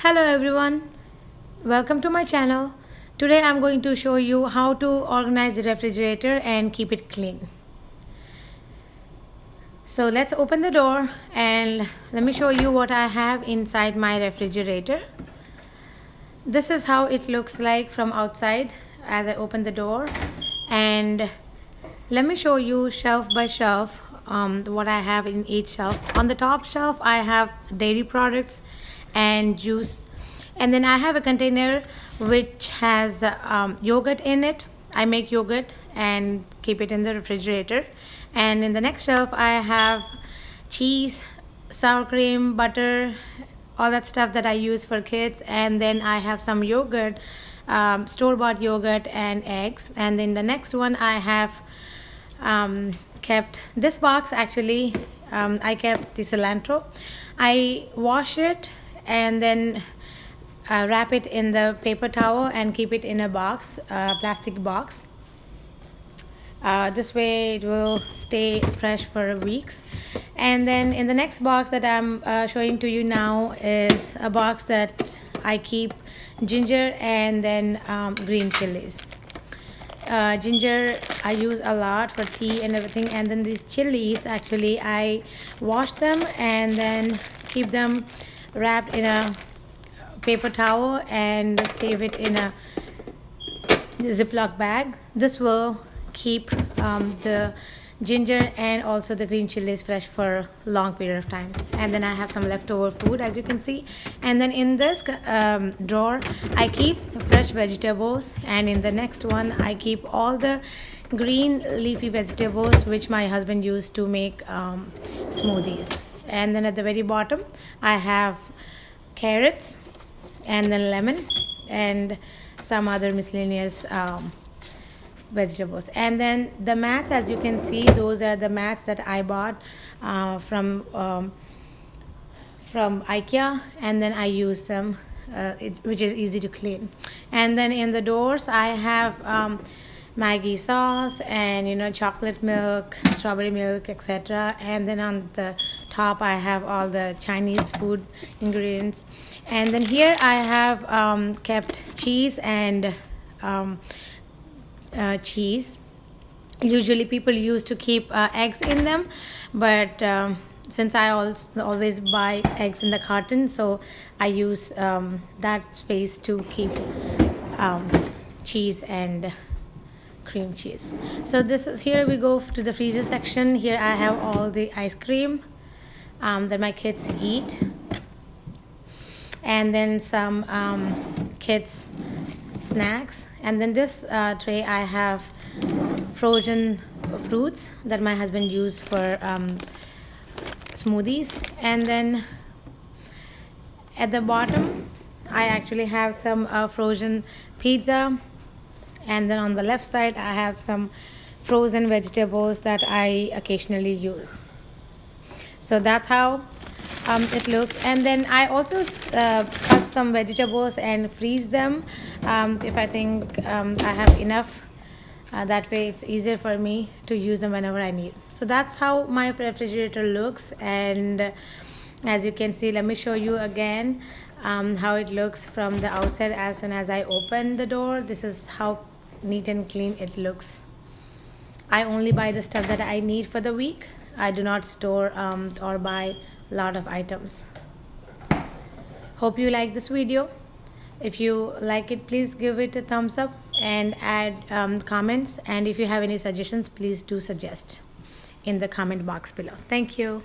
Hello everyone, welcome to my channel. Today I'm going to show you how to organize the refrigerator and keep it clean. So let's open the door and let me show you what I have inside my refrigerator. This is how it looks like from outside as I open the door, and let me show you shelf by shelf what I have in each shelf. On the top shelf I have dairy products and juice, and then I have a container which has yogurt in it. I make yogurt and keep it in the refrigerator. And in the next shelf I have cheese, sour cream, butter, all that stuff that I use for kids. And then I have some yogurt, store-bought yogurt and eggs. And then the next one I have kept this box. Actually, I kept the cilantro. I wash it and then wrap it in the paper towel and keep it in a box, plastic box. This way it will stay fresh for weeks. And then in the next box that I'm showing to you now is a box that I keep ginger and then green chilies. Ginger I use a lot for tea and everything, and then these chilies, actually I wash them and then keep them wrapped in a paper towel and save it in a Ziploc bag. This will keep the ginger and also the green chilies fresh for a long period of time. And then I have some leftover food, as you can see. And then in this drawer I keep fresh vegetables, and in the next one I keep all the green leafy vegetables which my husband used to make smoothies. And then at the very bottom I have carrots and then lemon and some other miscellaneous vegetables. And then the mats, as you can see, those are the mats that I bought from IKEA, and then I use them, which is easy to clean. And then in the doors I have Maggi sauce and chocolate milk, strawberry milk, etc. And then on the top I have all the Chinese food ingredients. And then here I have kept cheese and cheese. Usually people used to keep eggs in them, but since I always buy eggs in the carton, so I use that space to keep cheese and cream cheese. So this is, here we go to the freezer section. Here I have all the ice cream that my kids eat, and then some kids snacks. And then this tray I have frozen fruits that my husband used for smoothies. And then at the bottom I actually have some frozen pizza. And then on the left side I have some frozen vegetables that I occasionally use. So that's how it looks. And then I also cut some vegetables and freeze them if I think I have enough. That way it's easier for me to use them whenever I need. So that's how my refrigerator looks. And as you can see, let me show you again how it looks from the outside. As soon as I open the door, this is how neat and clean it looks. I only buy the stuff that I need for the week. I do not store or buy a lot of items. Hope you like this video. If you like it, please give it a thumbs up and add comments. And if you have any suggestions, please do suggest in the comment box below. Thank you.